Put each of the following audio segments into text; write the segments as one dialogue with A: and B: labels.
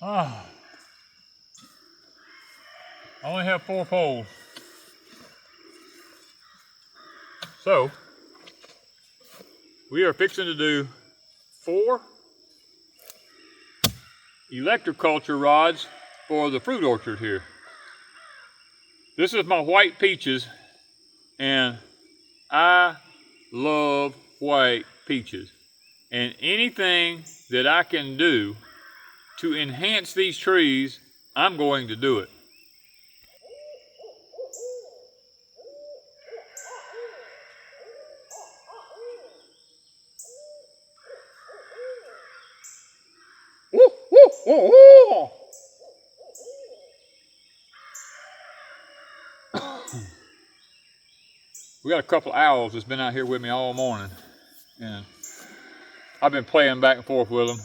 A: I only have 4 poles. So, we are fixing to do 4 electroculture rods for the fruit orchard here. This is my white peaches, and I love white peaches. And anything that I can do to enhance these trees, I'm going to do it. Woo, woo, woo, woo. We got a couple of owls that's been out here with me all morning, and I've been playing back and forth with them,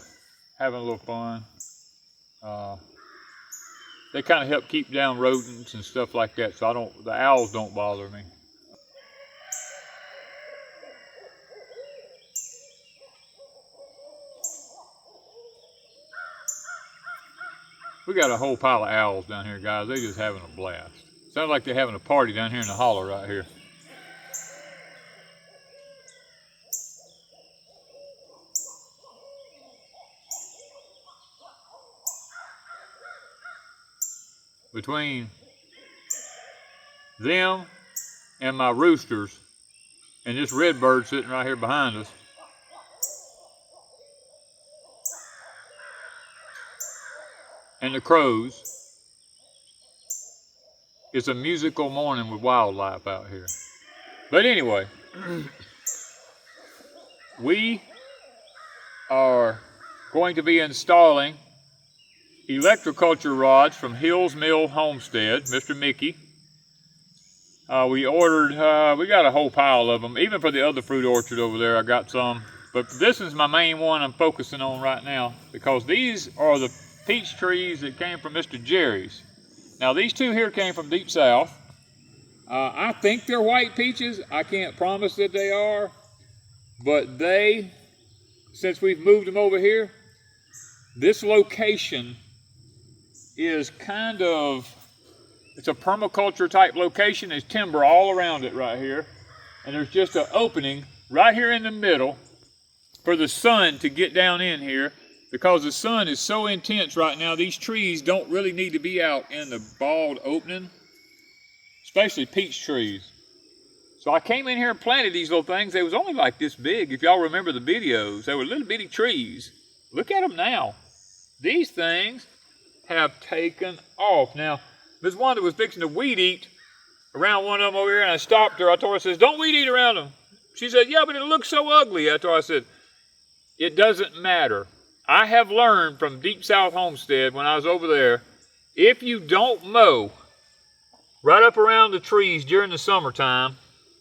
A: having a little fun. They kind of help keep down rodents and stuff like that, so the owls don't bother me. We got a whole pile of owls down here, guys. They're just having a blast. Sounds like they're having a party down here in the hollow right here. Between them and my roosters and this red bird sitting right here behind us, and the crows, it's a musical morning with wildlife out here. But anyway, we are going to be installing electroculture rods from Hills Mill Homestead, Mr. Mickey. We got a whole pile of them. Even for the other fruit orchard over there, I got some. But this is my main one I'm focusing on right now, because these are the peach trees that came from Mr. Jerry's. Now these 2 here came from Deep South. I think they're white peaches. I can't promise that they are. But since we've moved them over here, this location is it's a permaculture type location. There's timber all around it right here. And there's just an opening right here in the middle for the sun to get down in here. Because the sun is so intense right now, these trees don't really need to be out in the bald opening, especially peach trees. So I came in here and planted these little things. They was only like this big. If y'all remember the videos, they were little bitty trees. Look at them now. These things have taken off. Now, Ms. Wanda was fixing to weed eat around one of them over here, and I stopped her. I told her, I said, don't weed eat around them. She said, yeah, but it looks so ugly. I told her, I said, it doesn't matter. I have learned from Deep South Homestead when I was over there, if you don't mow right up around the trees during the summertime,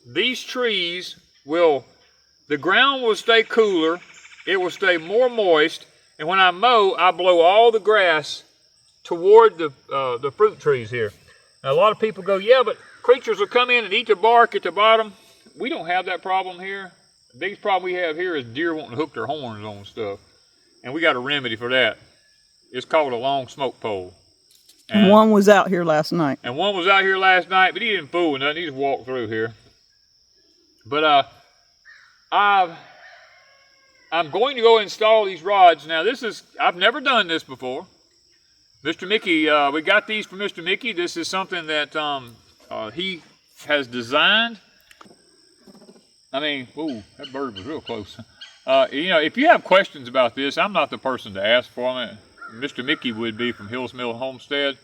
A: these trees the ground will stay cooler, it will stay more moist, and when I mow, I blow all the grass toward the fruit trees here. Now a lot of people go, yeah, but creatures will come in and eat the bark at the bottom. We don't have that problem here. The biggest problem we have here is deer wanting to hook their horns on stuff. And we got a remedy for that. It's called a long smoke pole.
B: And one was out here last night.
A: And one was out here last night, but he didn't fool with nothing. He just walked through here. But I'm going to go install these rods. Now I've never done this before. Mr. Mickey, we got these from Mr. Mickey. This is something that he has designed. I mean, ooh, that bird was real close. If you have questions about this, I'm not the person to ask for them. Mr. Mickey would be from Hills Mill Homestead.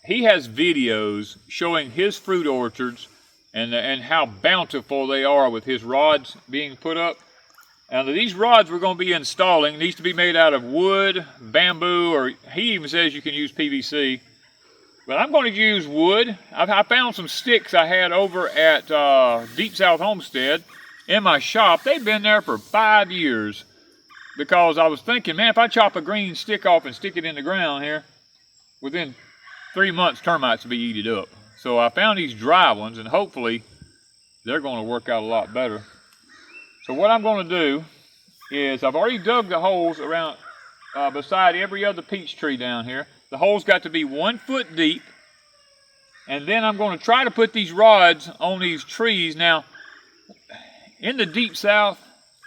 A: He has videos showing his fruit orchards and how bountiful they are with his rods being put up. Now these rods we're going to be installing needs to be made out of wood, bamboo, or he even says you can use PVC. But I'm going to use wood. I found some sticks I had over at Deep South Homestead in my shop. They've been there for 5 years because I was thinking, man, if I chop a green stick off and stick it in the ground here, within 3 months termites will be eaten up. So I found these dry ones, and hopefully they're going to work out a lot better. So what I'm going to do is I've already dug the holes around beside every other peach tree down here. The hole's got to be 1 foot deep. And then I'm going to try to put these rods on these trees. Now, in the deep south,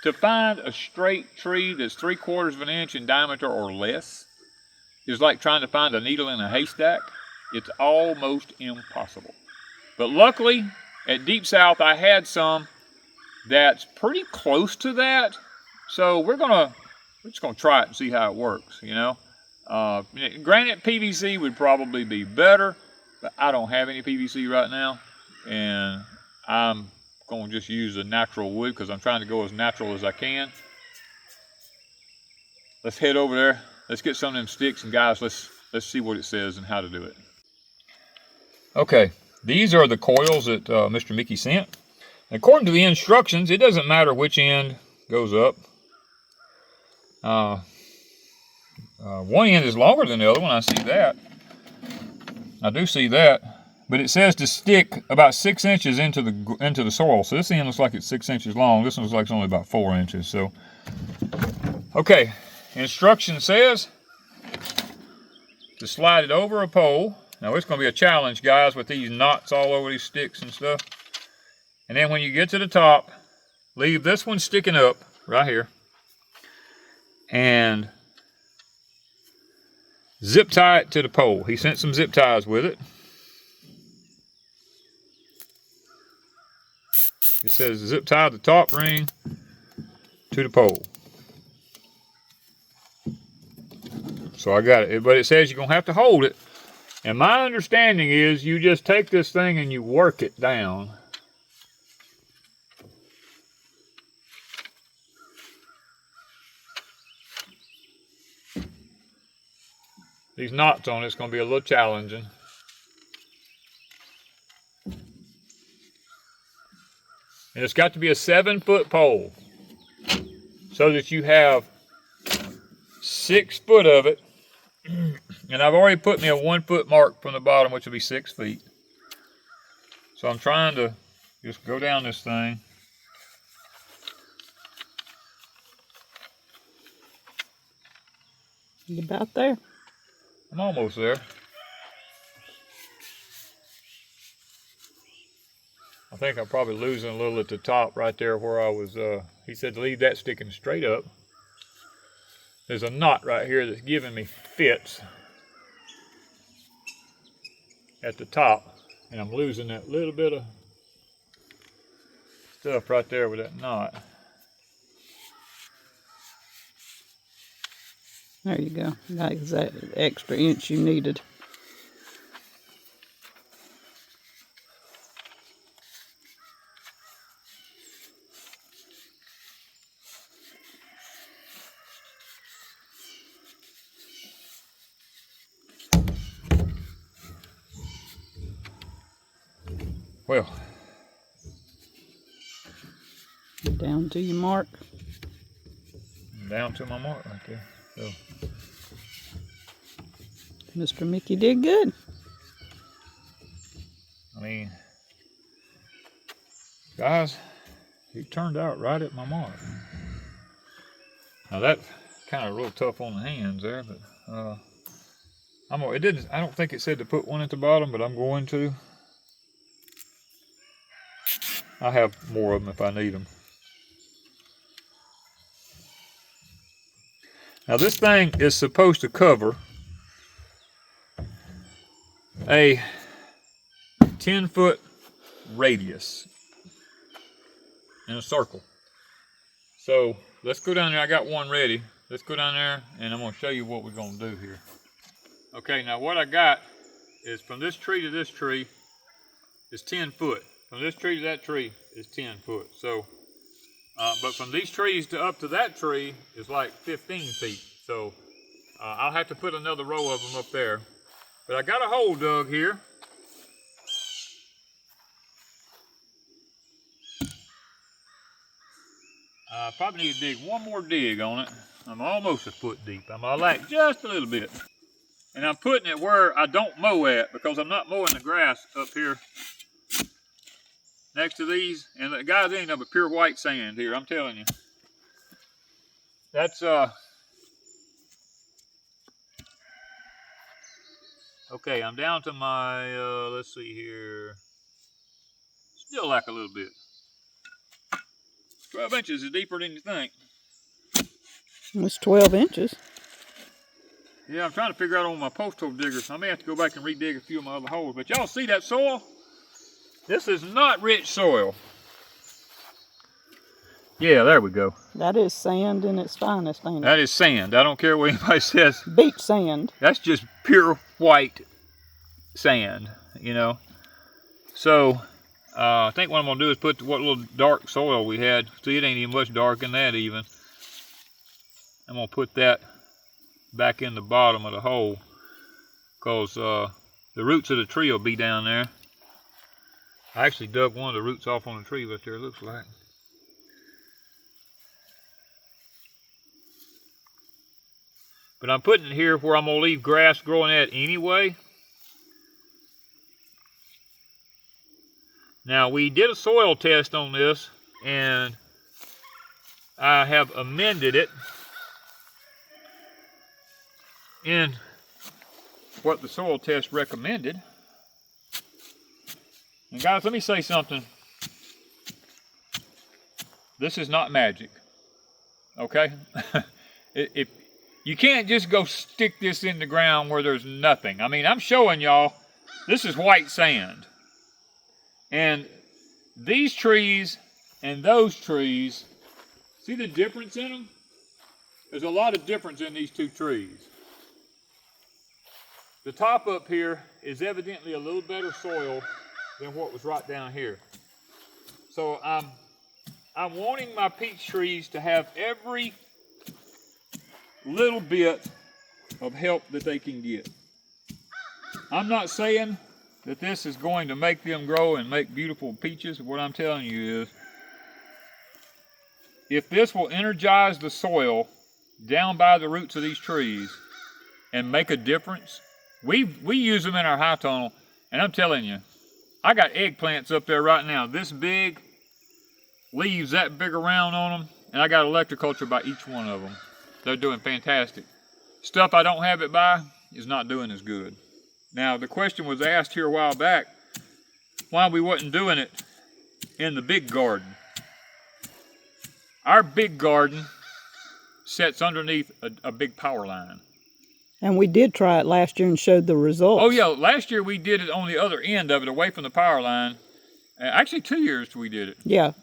A: to find a straight tree that's 3/4 of an inch in diameter or less is like trying to find a needle in a haystack. It's almost impossible. But luckily, at Deep South, I had some that's pretty close to that. So we're just gonna try it and see how it works, you know. Granted, PVC would probably be better, but I don't have any PVC right now, and I'm gonna just use a natural wood because I'm trying to go as natural as I can. Let's head over there. Let's get some of them sticks, and guys, let's see what it says and how to do it. Okay, these are the coils that Mr. Mickey sent. According to the instructions, it doesn't matter which end goes up. One end is longer than the other one. I see that. I do see that. But it says to stick about 6 inches into the soil. So this end looks like it's 6 inches long. This one looks like it's only about 4 inches. So, okay. Instruction says to slide it over a pole. Now it's going to be a challenge, guys, with these knots all over these sticks and stuff. And then when you get to the top, leave this one sticking up right here. And zip tie it to the pole. He sent some zip ties with it. It says zip tie the top ring to the pole. So I got it, but it says you're going to have to hold it. And my understanding is you just take this thing and you work it down. These knots on it's going to be a little challenging. And it's got to be a 7-foot pole so that you have 6 foot of it. And I've already put me a 1 foot mark from the bottom, which will be 6 feet. So I'm trying to just go down this thing.
B: You about there?
A: I'm almost there. I think I'm probably losing a little at the top right there where I was, he said to leave that sticking straight up. There's a knot right here that's giving me fits at the top, and I'm losing that little bit of stuff right there with that knot.
B: There you go. That's that extra inch you needed.
A: Well,
B: Down to your mark.
A: down to my mark right there. So,
B: Mr. Mickey did good.
A: I mean, guys, he turned out right at my mark. Now that's kind of a little tough on the hands there, but I don't think it said to put one at the bottom, but I'm going to. I have more of them if I need them. Now this thing is supposed to cover a 10-foot radius in a circle. So let's go down there. I got one ready. Let's go down there and I'm going to show you what we're going to do here. Okay, now what I got is from this tree to this tree is 10 foot. From this tree to that tree is 10 foot. So, but from these trees to up to that tree is like 15 feet. So I'll have to put another row of them up there. But I got a hole dug here. I probably need to dig one more dig on it. I'm almost a foot deep. I'm gonna lack just a little bit. And I'm putting it where I don't mow at because I'm not mowing the grass up here next to these. And the guys, ain't nothing but pure white sand here, I'm telling you. That's Okay, I'm down to my, let's see here. Still like a little bit. 12 inches is deeper than you think.
B: It's 12 inches.
A: Yeah, I'm trying to figure out on my post hole digger, so I may have to go back and redig a few of my other holes. But y'all see that soil? This is not rich soil. Yeah, there we go.
B: That is sand in its finest, ain't it?
A: That is sand. I don't care what anybody says.
B: Beach sand.
A: That's just pure white sand, you know. So, I think what I'm going to do is put what little dark soil we had. See, it ain't even much darker than that even. I'm going to put that back in the bottom of the hole because the roots of the tree will be down there. I actually dug one of the roots off on the tree right there, it looks like. But I'm putting it here where I'm going to leave grass growing at anyway. Now, we did a soil test on this, and I have amended it in what the soil test recommended. And guys, let me say something. This is not magic, okay? If you can't just go stick this in the ground where there's nothing. I mean, I'm showing y'all, this is white sand. And these trees and those trees, see the difference in them? There's a lot of difference in these two trees. The top up here is evidently a little better soil than what was right down here. So I'm wanting my peach trees to have every little bit of help that they can get. I'm not saying that this is going to make them grow and make beautiful peaches. What I'm telling you is, if this will energize the soil down by the roots of these trees and make a difference, we use them in our high tunnel, and I'm telling you, I got eggplants up there right now, this big, leaves that big around on them, and I got electroculture by each one of them. They're doing fantastic. Stuff I don't have it by is not doing as good. Now, the question was asked here a while back, why we wasn't doing it in the big garden. Our big garden sits underneath a big power line.
B: And we did try it last year and showed the results.
A: Oh yeah, last year we did it on the other end of it, away from the power line. Actually 2 years we did it.
B: Yeah.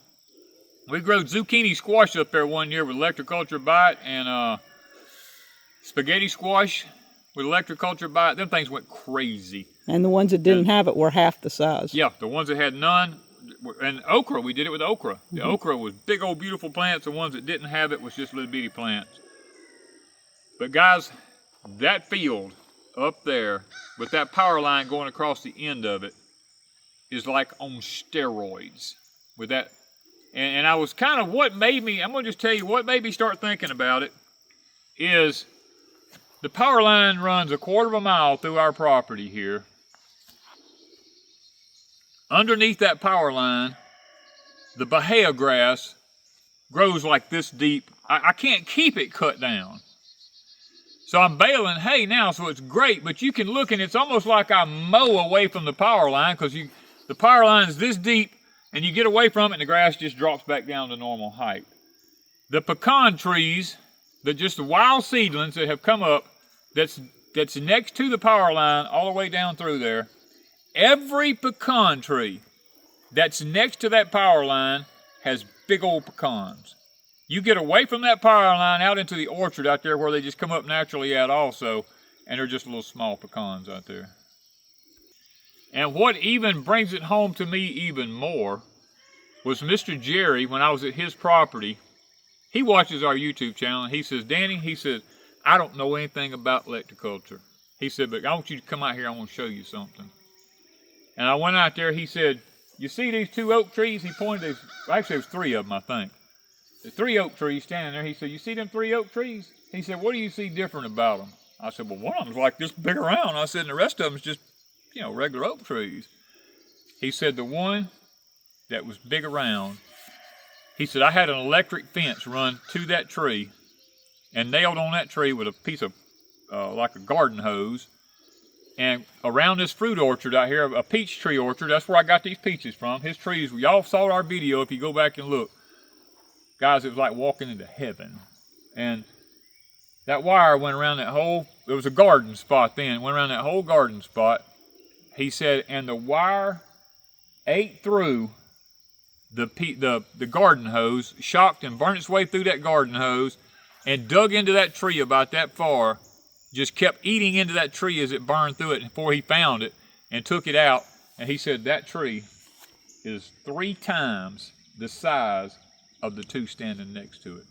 A: We grew zucchini squash up there one year with electroculture bite, and spaghetti squash with electroculture bite. Them things went crazy.
B: And the ones that didn't have it were half the size.
A: Yeah, the ones that had none. And okra, we did it with okra. The okra was big old beautiful plants. The ones that didn't have it was just little bitty plants. But guys, that field up there with that power line going across the end of it is like on steroids with that. And I was kind of, what made me, I'm going to just tell you what made me start thinking about it is the power line runs 1/4 mile through our property here. Underneath that power line, the bahia grass grows like this deep. I can't keep it cut down. So I'm baling hay now, so it's great, but you can look and it's almost like I mow away from the power line because the power line is this deep and you get away from it and the grass just drops back down to normal height. The pecan trees, just the wild seedlings that have come up, that's next to the power line all the way down through there, every pecan tree that's next to that power line has big old pecans. You get away from that power line out into the orchard out there where they just come up naturally at also, and they're just little small pecans out there. And what even brings it home to me even more was Mr. Jerry, when I was at his property, he watches our YouTube channel, and he says, Danny, he says, I don't know anything about electroculture. He said, but I want you to come out here, I want to show you something. And I went out there, he said, you see these 2 oak trees? He pointed at, actually there was 3 of them, I think. The 3 oak trees standing there. He said, you see them 3 oak trees? He said, what do you see different about them? I said, well, one of them's like this big around. I said, and the rest of them's just, regular oak trees. He said, the one that was big around, he said, I had an electric fence run to that tree and nailed on that tree with a piece of, like a garden hose. And around this fruit orchard out here, a peach tree orchard, that's where I got these peaches from. His trees, y'all saw our video if you go back and look. Guys, it was like walking into heaven. And that wire went around that whole, it was a garden spot then, went around that whole garden spot. He said, and the wire ate through the garden hose, shocked and burned its way through that garden hose, and dug into that tree about that far, just kept eating into that tree as it burned through it before he found it and took it out. And he said that tree is 3 times the size of the 2 standing next to it.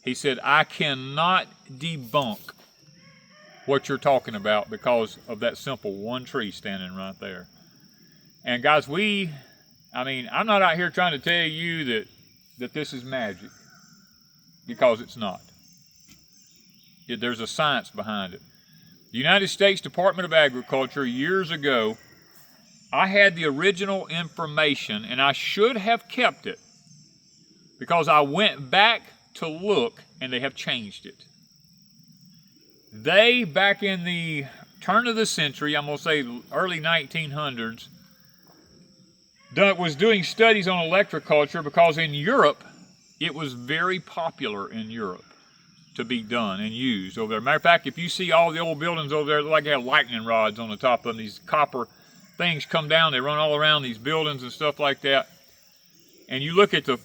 A: He said, I cannot debunk what you're talking about because of that simple one tree standing right there. And guys, I'm not out here trying to tell you that this is magic, because it's not. There's a science behind it. The United States Department of Agriculture, years ago, I had the original information, and I should have kept it, because I went back to look, and they have changed it. They, back in the turn of the century, I'm going to say early 1900s, was doing studies on electroculture, because in Europe, it was very popular in Europe to be done and used over there. Matter of fact, if you see all the old buildings over there, like they have lightning rods on the top of them, these copper things come down, they run all around these buildings and stuff like that. And you look at the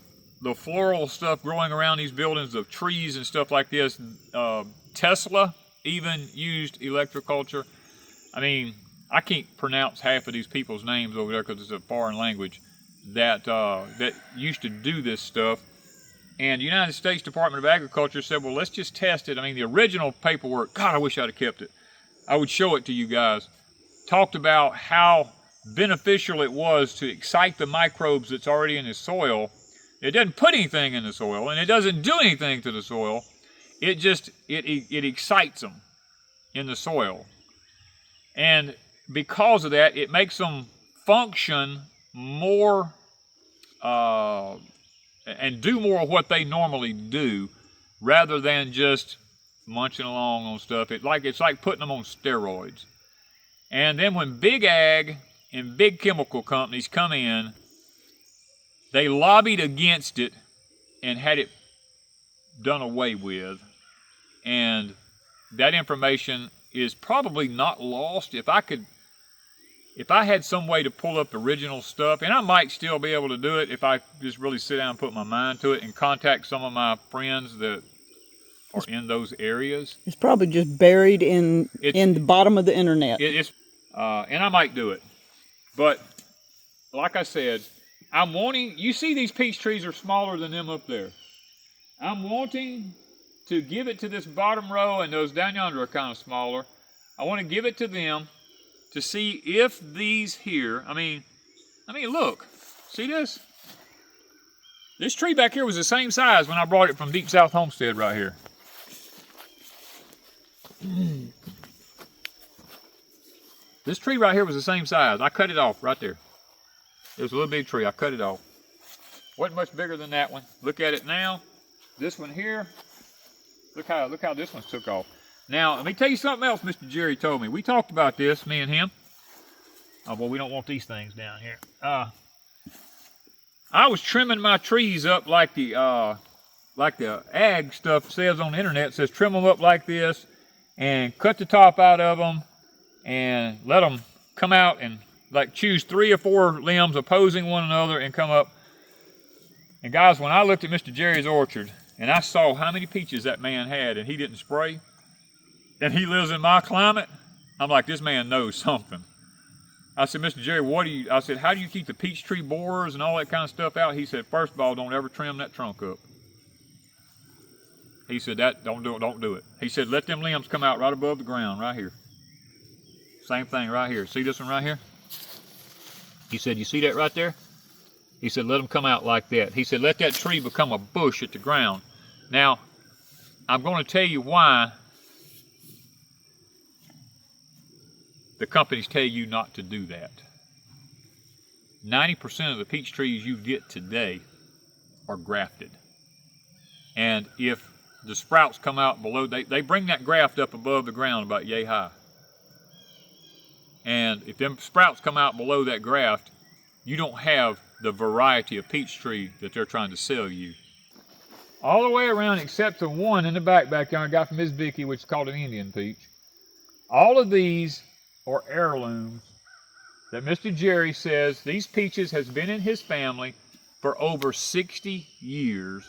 A: floral stuff growing around these buildings of trees and stuff like this. Tesla even used electroculture. I mean, I can't pronounce half of these people's names over there because it's a foreign language that used to do this stuff. And the United States Department of Agriculture said, well, let's just test it. I mean, the original paperwork, God, I wish I'd have kept it. I would show it to you guys. Talked about how beneficial it was to excite the microbes that's already in the soil. It doesn't put anything in the soil, and it doesn't do anything to the soil. It just, it excites them in the soil. And because of that, it makes them function more and do more of what they normally do, rather than just munching along on stuff. It's like putting them on steroids. And then when big ag and big chemical companies come in, they lobbied against it and had it done away with. And that information is probably not lost. If I had some way to pull up the original stuff, and I might still be able to do it if I just really sit down and put my mind to it and contact some of my friends that are in those areas.
B: It's probably just buried in the bottom of the internet.
A: And I might do it. But like I said, I'm wanting, you see these peach trees are smaller than them up there. I'm wanting to give it to this bottom row, and those down yonder are kind of smaller. I want to give it to them to see if these here, I mean, look, see this? This tree back here was the same size when I brought it from Deep South Homestead right here. This tree right here was the same size. I cut it off right there. It was a little big tree. I cut it off. Wasn't much bigger than that one. Look at it now. This one here, look how this one's took off. Now, let me tell you something else Mr. Jerry told me. We talked about this, me and him. Oh, well, we don't want these things down here. I was trimming my trees up like the ag stuff says on the internet. It says trim them up like this and cut the top out of them and let them come out and like choose 3 or 4 limbs opposing one another and come up. And guys, when I looked at Mr. Jerry's orchard and I saw how many peaches that man had and he didn't spray, and he lives in my climate, I'm like, this man knows something. I said, Mr. Jerry, I said, how do you keep the peach tree borers and all that kind of stuff out? He said, first of all, don't ever trim that trunk up. He said, don't do it. He said, let them limbs come out right above the ground, right here. Same thing right here. See this one right here? He said, you see that right there? He said, let them come out like that. He said, let that tree become a bush at the ground. Now, I'm going to tell you why the companies tell you not to do that. 90% of the peach trees you get today are grafted. And if the sprouts come out below, they bring that graft up above the ground about yay high. And if them sprouts come out below that graft, you don't have the variety of peach tree that they're trying to sell you. All the way around except the one in the backyard I got from Miss Vicky, which is called an Indian peach. All of these are heirlooms that Mr. Jerry says these peaches has been in his family for over 60 years.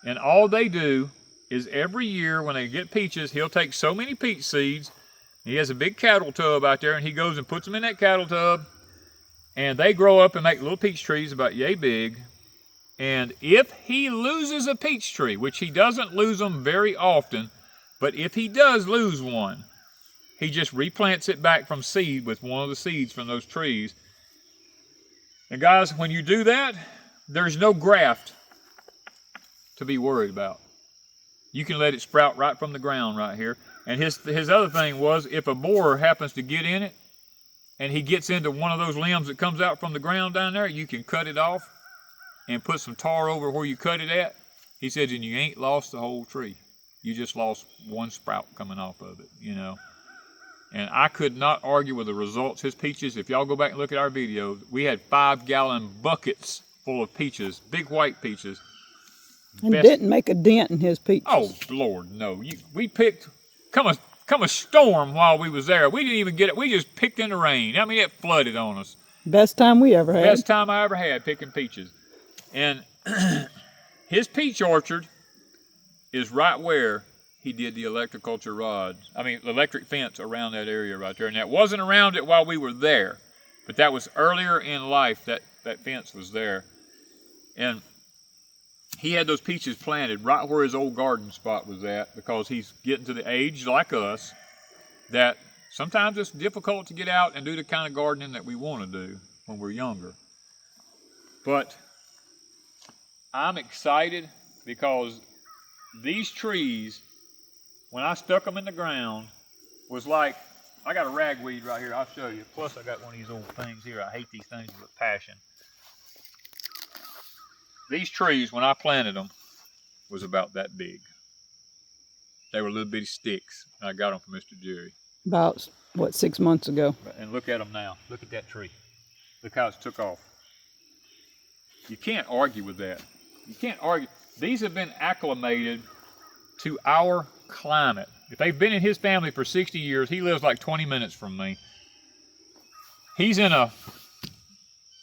A: And all they do is every year when they get peaches, he'll take so many peach seeds. He has a big cattle tub out there, and he goes and puts them in that cattle tub, and they grow up and make little peach trees about yay big. And if he loses a peach tree, which he doesn't lose them very often, but if he does lose one, he just replants it back from seed with one of the seeds from those trees. And guys, when you do that, there's no graft to be worried about. You can let it sprout right from the ground right here. And his other thing was, if a borer happens to get in it, and he gets into one of those limbs that comes out from the ground down there, you can cut it off and put some tar over where you cut it at. He said, and you ain't lost the whole tree. You just lost one sprout coming off of it, you know. And I could not argue with the results. His peaches, if y'all go back and look at our video, we had 5-gallon buckets full of peaches, big white peaches.
B: And didn't make a dent in his peaches.
A: Oh, Lord, no. We picked, come a storm while we was there. We didn't even get it. We just picked in the rain. I mean, it flooded on us.
B: Best time we ever had.
A: Best time I ever had picking peaches. And his peach orchard is right where he did the electric fence around that area right there. And that wasn't around it while we were there, but that was earlier in life that fence was there. And he had those peaches planted right where his old garden spot was at, because he's getting to the age like us that sometimes it's difficult to get out and do the kind of gardening that we want to do when we're younger. But I'm excited because these trees, when I stuck them in the ground, was like, I got a ragweed right here, I'll show you. Plus I got one of these old things here. I hate these things with passion. These trees, when I planted them, was about that big. They were little bitty sticks. I got them from Mr. Jerry.
B: About, what, 6 months ago.
A: And look at them now. Look at that tree. Look how it's took off. You can't argue with that. You can't argue. These have been acclimated to our climate. If they've been in his family for 60 years, he lives like 20 minutes from me. He's in a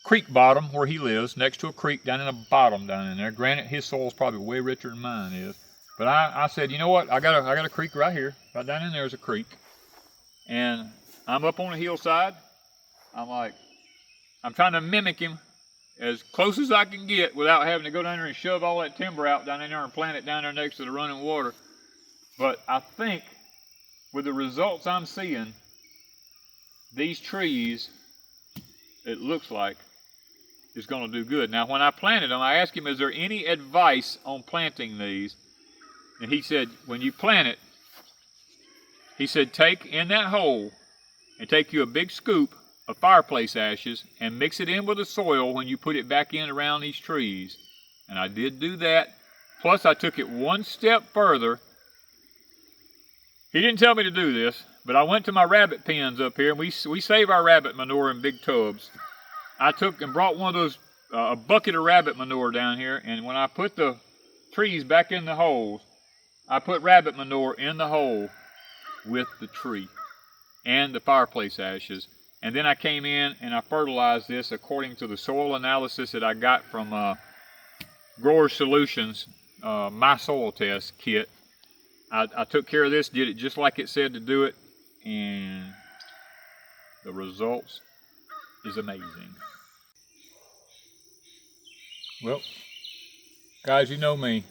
A: creek bottom where he lives, next to a creek down in the bottom down in there. Granted, his soil's probably way richer than mine is. But I said, you know what? I got a creek right here. Right down in there is a creek. And I'm up on a hillside. I'm trying to mimic him as close as I can get without having to go down there and shove all that timber out down in there and plant it down there next to the running water. But I think with the results I'm seeing, these trees, it looks like, is going to do good. Now, when I planted them, I asked him, is there any advice on planting these? And he said, when you plant it, he said, take in that hole and take you a big scoop of fireplace ashes and mix it in with the soil when you put it back in around these trees. And I did do that. Plus, I took it one step further. He didn't tell me to do this, but I went to my rabbit pens up here, and we save our rabbit manure in big tubs. I took and brought one of those, a bucket of rabbit manure down here, and when I put the trees back in the holes, I put rabbit manure in the hole with the tree and the fireplace ashes. And then I came in and I fertilized this according to the soil analysis that I got from Grower Solutions, my soil test kit. I took care of this, did it just like it said to do it, and the results is amazing. Well, guys, you know me.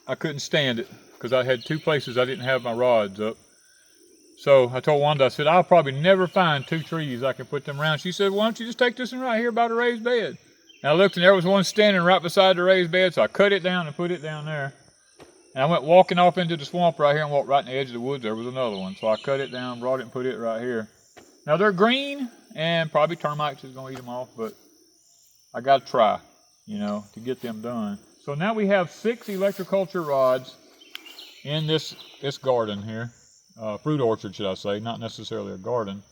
A: I couldn't stand it because I had 2 places I didn't have my rods up. So I told Wanda, I said, I'll probably never find 2 trees I can put them around. She said, why don't you just take this one right here by the raised bed? And I looked and there was one standing right beside the raised bed, so I cut it down and put it down there. And I went walking off into the swamp right here and walked right in the edge of the woods. There was another one. So I cut it down, brought it and put it right here. Now they're green and probably termites is going to eat them off, but I got to try, you know, to get them done. So now we have 6 electroculture rods in this garden here. Fruit orchard, should I say, not necessarily a garden.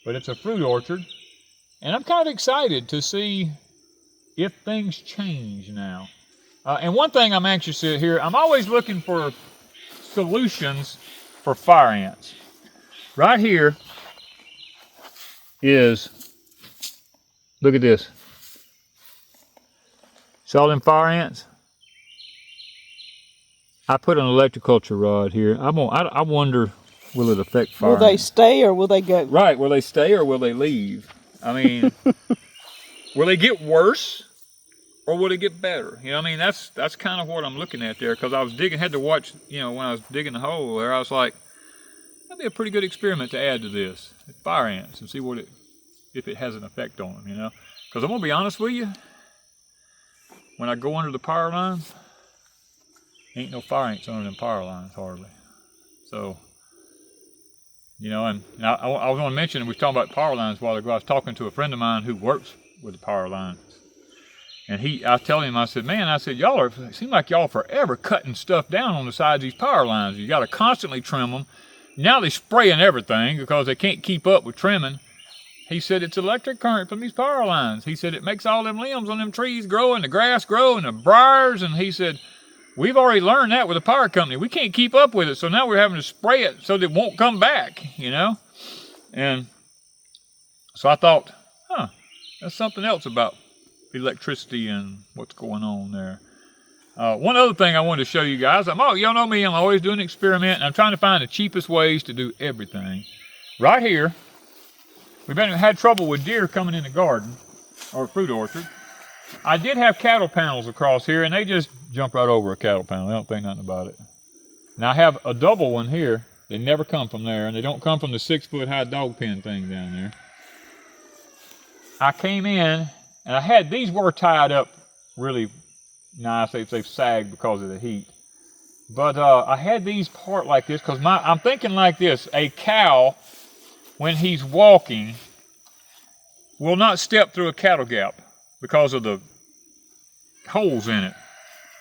A: but it's a fruit orchard. And I'm kind of excited to see if things change now. And one thing I'm anxious to hear, I'm always looking for solutions for fire ants. Right here is, look at this. Saw them fire ants? I put an electroculture rod here. I wonder, will it affect fire
B: Will they
A: ants?
B: stay or will they go?
A: Right, will they stay or will they leave? I mean, will they get worse or will it get better? You know, I mean, that's kind of what I'm looking at there, because I was digging, had to watch, you know, when I was digging the hole there, I was like, that'd be a pretty good experiment to add to this, fire ants, and see what if it has an effect on them, you know? Because I'm gonna be honest with you, when I go under the power lines, ain't no fire ants under them power lines hardly. So, you know, and I was going to mention, we were talking about power lines a while ago. I was talking to a friend of mine who works with the power lines. And I tell him, I said, man, I said, it seems like y'all forever cutting stuff down on the sides of these power lines. You got to constantly trim them. Now they're spraying everything because they can't keep up with trimming. He said, it's electric current from these power lines. He said, it makes all them limbs on them trees grow and the grass grow and the briars. And he said, we've already learned that with the power company. We can't keep up with it, so now we're having to spray it so that it won't come back, you know? And so I thought, that's something else about electricity and what's going on there. One other thing I wanted to show you guys, y'all know me, I'm always doing an experiment, and I'm trying to find the cheapest ways to do everything. Right here, we've had trouble with deer coming in the garden, or fruit orchard. I did have cattle panels across here, and they just jump right over a cattle panel. They don't think nothing about it. Now I have a double one here. They never come from there, and they don't come from the 6-foot high dog pen thing down there. I came in, and these were tied up really nice. They've sagged because of the heat. But I had these part like this because I'm thinking like this. A cow, when he's walking, will not step through a cattle gap because of the holes in it.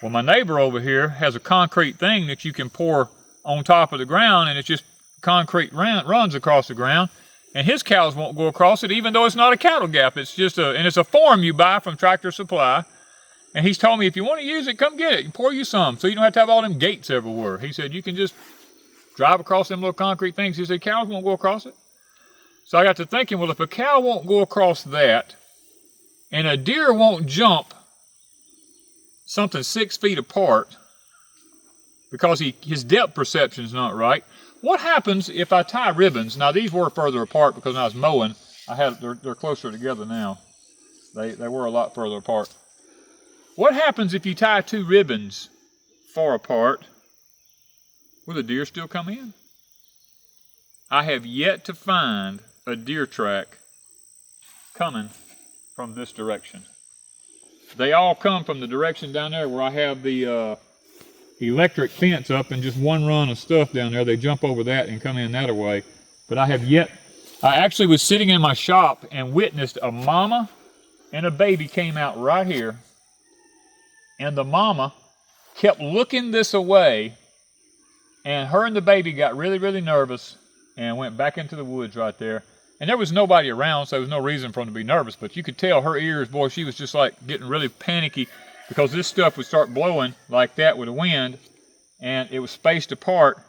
A: Well, my neighbor over here has a concrete thing that you can pour on top of the ground, and it's just concrete runs across the ground, and his cows won't go across it, even though it's not a cattle gap. It's just and it's a form you buy from Tractor Supply. And he's told me, if you want to use it, come get it and pour you some, so you don't have to have all them gates everywhere. He said, you can just drive across them little concrete things. He said, cows won't go across it. So I got to thinking, well, if a cow won't go across that, and a deer won't jump something 6 feet apart because his depth perception is not right, what happens if I tie ribbons? Now, these were further apart because when I was mowing, they're closer together now. They were a lot further apart. What happens if you tie 2 ribbons far apart? Will the deer still come in? I have yet to find a deer track coming from this direction. They all come from the direction down there where I have the electric fence up and just one run of stuff down there. They jump over that and come in that way. But I actually was sitting in my shop and witnessed a mama and a baby came out right here. And the mama kept looking this way, and her and the baby got really, really nervous and went back into the woods right there. And there was nobody around, so there was no reason for them to be nervous, but you could tell her ears, boy, she was just like getting really panicky because this stuff would start blowing like that with the wind, and it was spaced apart,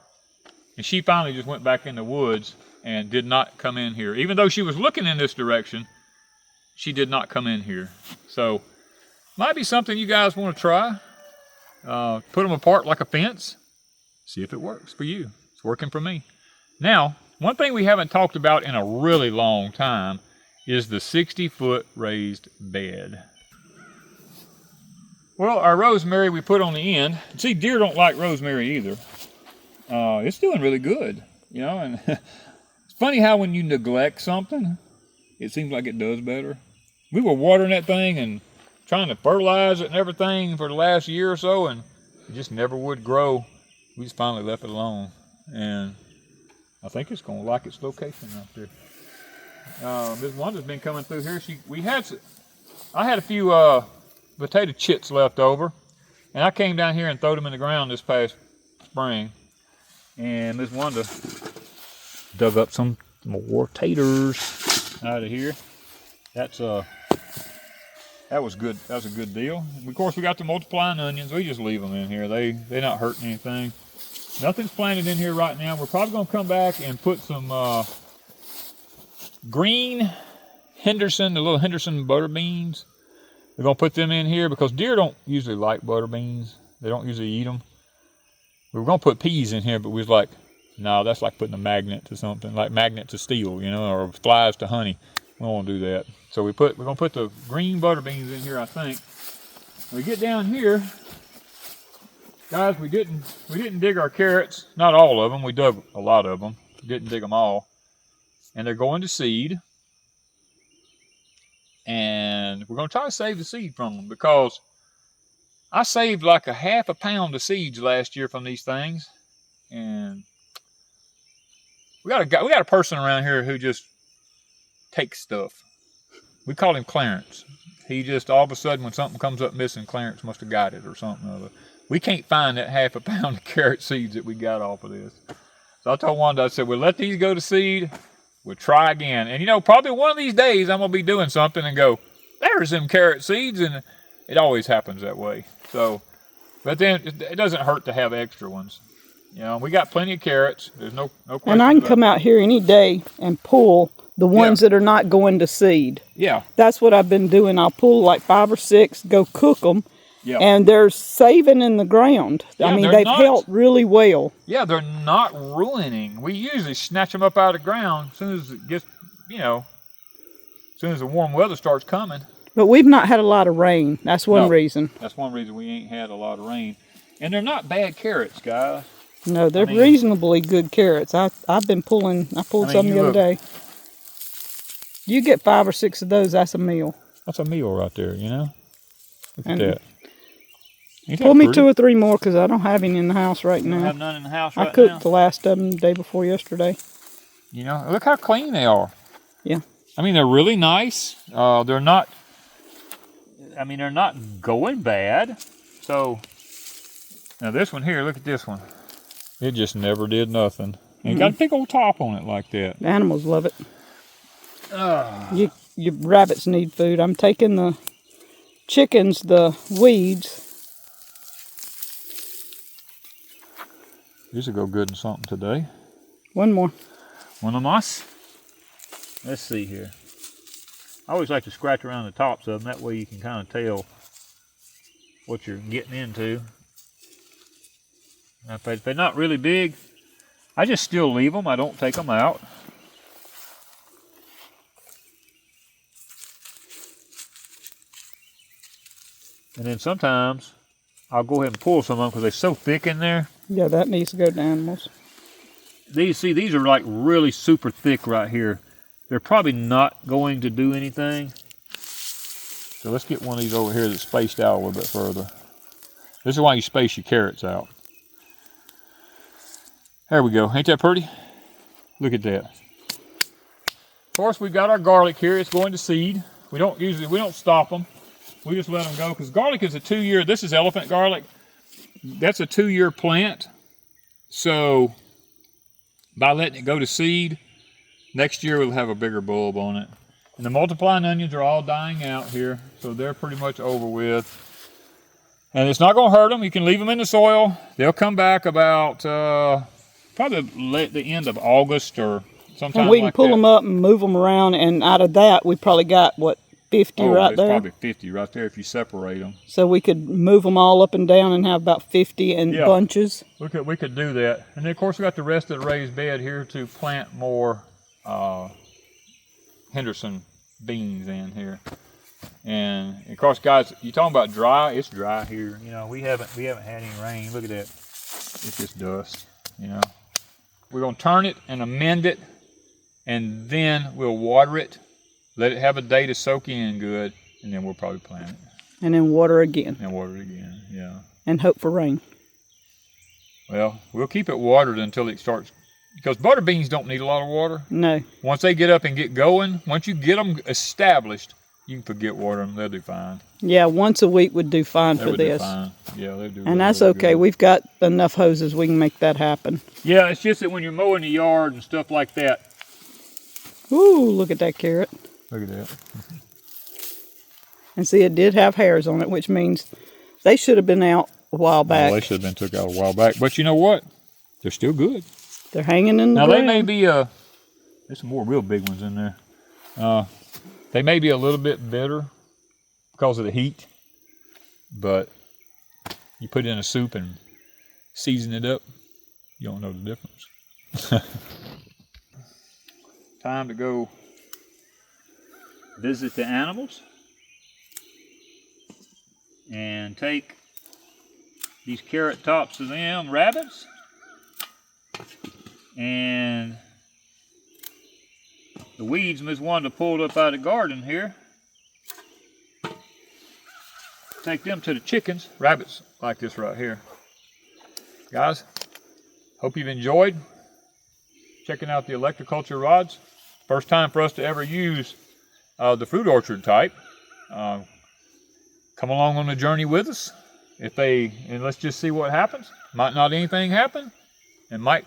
A: and she finally just went back in the woods and did not come in here. Even though she was looking in this direction, she did not come in here. So, might be something you guys want to try. Put them apart like a fence. See if it works for you. It's working for me. Now, one thing we haven't talked about in a really long time is the 60-foot raised bed. Well, our rosemary we put on the end. See, deer don't like rosemary either. It's doing really good, you know. And it's funny how when you neglect something, it seems like it does better. We were watering that thing and trying to fertilize it and everything for the last year or so, and it just never would grow. We just finally left it alone, and I think it's going to like its location out there. Miss Wanda's been coming through here. I had a few potato chits left over, and I came down here and threw them in the ground this past spring, and Miss Wanda dug up some More taters out of here. That was good. That was a good deal. And of course, we got the multiplying onions. We just leave them in here. They're not hurting anything. Nothing's planted in here right now. We're probably gonna come back and put some green Henderson, the little Henderson butter beans. We're gonna put them in here because deer don't usually like butter beans. They don't usually eat them. We were gonna put peas in here, but we was like, no, that's like putting a magnet to something, like magnet to steel, you know, or flies to honey. We don't want to do that. So we're gonna put the green butter beans in here, I think. When we get down here, guys, we didn't dig our carrots. Not all of them. We dug a lot of them. We didn't dig them all, and they're going to seed. And we're gonna try to save the seed from them because I saved like a half a pound of seeds last year from these things, and we got a person around here who just takes stuff. We call him Clarence. He just all of a sudden when something comes up missing, Clarence must have got it or something or other. We can't find that half a pound of carrot seeds that we got off of this. So I told Wanda, I said, we'll let these go to seed. We'll try again. And you know, probably one of these days I'm gonna be doing something and go, there's them carrot seeds, and it always happens that way. So, but then it doesn't hurt to have extra ones. You know, we got plenty of carrots. There's no question.
B: And I can come out here any day and pull the ones that are not going to seed.
A: Yeah.
B: That's what I've been doing. I'll pull like 5 or 6, go cook them, and they're saving in the ground.
A: Yeah,
B: I mean, they've held really well.
A: Yeah, they're not ruining. We usually snatch them up out of the ground as soon as it gets, you know, as soon as the warm weather starts coming.
B: But we've not had a lot of rain. That's one reason.
A: That's one reason we ain't had a lot of rain. And they're not bad carrots, guys.
B: No, they're reasonably good carrots. I've been pulling. I pulled some the other day. You get 5 or 6 of those, that's a meal.
A: That's a meal right there, you know? Look at that.
B: Pull me 2 or 3 more because I don't have any in the house right now.
A: You don't have none in the house right now?
B: I cooked the last of them the day before yesterday.
A: You know, look how clean they are.
B: Yeah.
A: I mean, they're really nice. They're not going bad. So, now this one here, look at this one. It just never did nothing. And it got a big old top on it like that.
B: The animals love it. Your rabbits need food. I'm taking the chickens the weeds.
A: These will go good in something today.
B: One more.
A: One of us. Let's see here. I always like to scratch around the tops of them. That way you can kind of tell what you're getting into. Now, if they're not really big, I just still leave them. I don't take them out. And then sometimes I'll go ahead and pull some of them because they're so thick in there.
B: Yeah, that needs to go to animals.
A: These are like really super thick right here. They're probably not going to do anything. So let's get one of these over here that's spaced out a little bit further. This is why you space your carrots out. There we go. Ain't that pretty? Look at that. Of course, we've got our garlic here. It's going to seed. We don't stop them. We just let them go because garlic is a 2-year. This is elephant garlic. That's a 2-year plant. So by letting it go to seed, next year we'll have a bigger bulb on it. And the multiplying onions are all dying out here, so they're pretty much over with. And it's not going to hurt them. You can leave them in the soil. They'll come back about probably the end of August or sometime.
B: And we can pull them up and move them around, and out of that we probably got what, 50 right there?
A: Probably 50 right there if you separate them.
B: So we could move them all up and down and have about 50 in bunches.
A: We could do that. And then of course we got the rest of the raised bed here to plant more Henderson beans in here. And of course, guys, you talking about dry? It's dry here. You know, we haven't had any rain. Look at that. It's just dust. You know, we're gonna turn it and amend it, and then we'll water it. Let it have a day to soak in good, and then we'll probably plant it.
B: And then water again.
A: And water it again, yeah.
B: And hope for rain.
A: Well, we'll keep it watered until it starts, because butter beans don't need a lot of water.
B: No.
A: Once they get up and get going, once you get them established, you can forget water them, they'll do fine.
B: Yeah, once a week would do fine for this.
A: Do fine. Yeah, they'll do.
B: And that's okay. Good. We've got enough hoses, we can make that happen.
A: Yeah, it's just that when you're mowing the yard and stuff like that,
B: Ooh, look at that carrot.
A: Look at that.
B: And see, it did have hairs on it, which means they should have been out a while back.
A: Well, they should have been took out a while back. But you know what? They're still good.
B: They're hanging in the
A: now,
B: ground.
A: they may be, there's some more real big ones in there. They may be a little bit bitter because of the heat. But you put it in a soup and season it up, you don't know the difference. Time to go visit the animals and take these carrot tops of them rabbits and the weeds Miss Wanda pulled up out of the garden here. Take them to the chickens. Rabbits like this right here. Guys, hope you've enjoyed checking out the electroculture rods. First time for us to ever use the fruit orchard type. Come along on the journey with us. And let's just see what happens. Might not anything happen, and might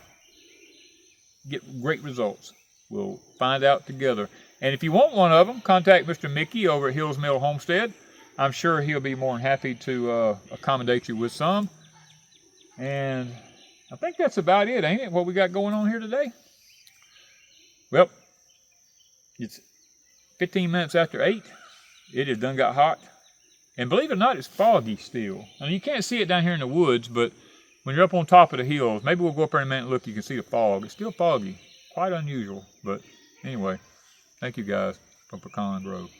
A: get great results. We'll find out together. And if you want one of them, contact Mr. Mickey over at Hills Mill Homestead. I'm sure he'll be more than happy to accommodate you with some. And I think that's about it, ain't it? What we got going on here today? Well, it's 15 minutes after 8. It has done got hot. And believe it or not, it's foggy still. I mean, you can't see it down here in the woods, but when you're up on top of the hills, maybe we'll go up there in a minute and look, you can see the fog. It's still foggy. Quite unusual. But anyway, thank you guys from Pecan Grove.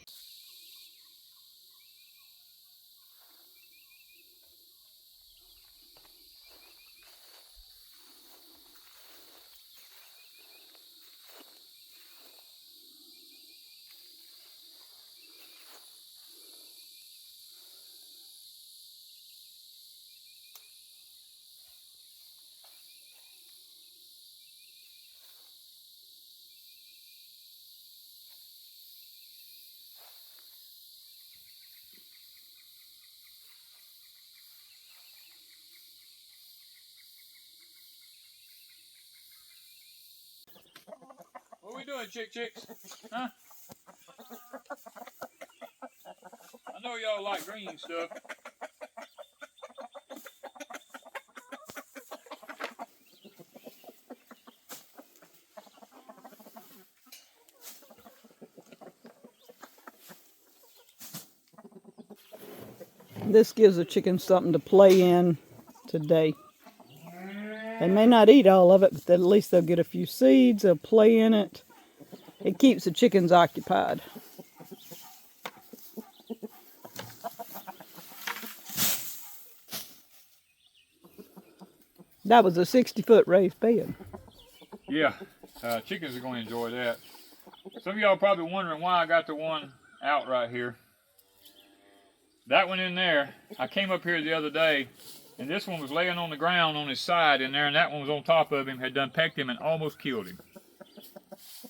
A: What are we doing, chicks? Huh? I know y'all like green stuff.
B: This gives the chickens something to play in today. They may not eat all of it, but at least they'll get a few seeds, they'll play in it. It keeps the chickens occupied. That was a 60-foot raised bed.
A: Yeah, chickens are going to enjoy that. Some of y'all are probably wondering why I got the one out right here. That one in there, I came up here the other day, and this one was laying on the ground on his side in there, and that one was on top of him, had done pecked him and almost killed him.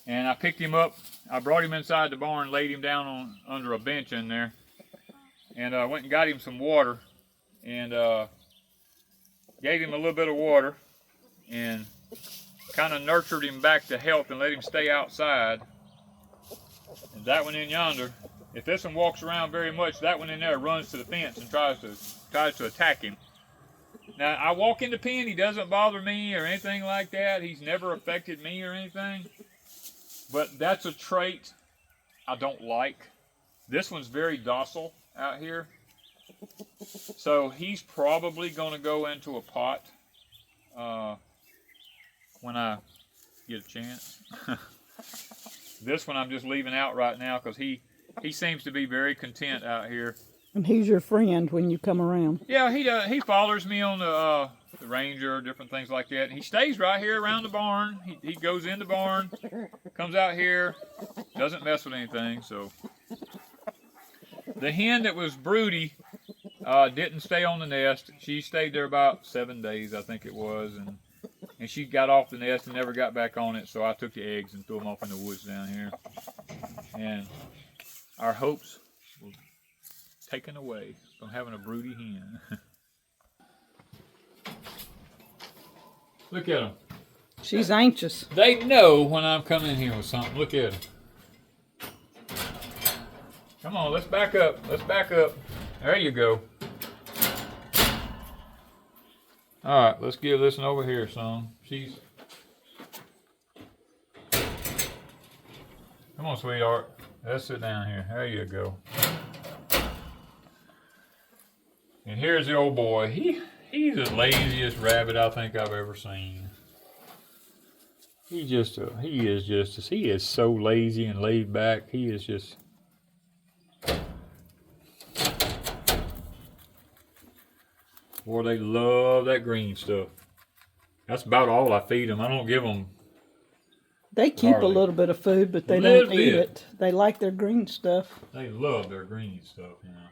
A: And I picked him up, I brought him inside the barn, laid him down under a bench in there, and I went and got him some water, and gave him a little bit of water, and kind of nurtured him back to health and let him stay outside. And that one in yonder, if this one walks around very much, that one in there runs to the fence and tries to attack him. Now, I walk in the pen, he doesn't bother me or anything like that. He's never affected me or anything. But that's a trait I don't like. This one's very docile out here. So he's probably going to go into a pot when I get a chance. This one I'm just leaving out right now because he seems to be very content out here.
B: And he's your friend when you come around.
A: Yeah, he does. He follows me on the Ranger, different things like that. And he stays right here around the barn. He goes in the barn, comes out here, doesn't mess with anything. So the hen that was broody didn't stay on the nest. She stayed there about 7 days, I think it was, and she got off the nest and never got back on it. So I took the eggs and threw them off in the woods down here. And our hopes were taken away from having a broody hen. Look at them.
B: She's anxious.
A: They know when I'm coming in here with something. Look at them. Come on, let's back up. Let's back up. There you go. All right, let's give this one over here, son. She's... Come on, sweetheart. Let's sit down here. There you go. And here's the old boy. He's the laziest rabbit I think I've ever seen. He is so lazy and laid back. He is just... Boy, they love that green stuff. That's about all I feed them. I don't give them...
B: They keep
A: hardly.
B: a little bit of food, but they
A: Little
B: don't eat
A: bit.
B: it. They like their green stuff.
A: They love their green stuff, you know.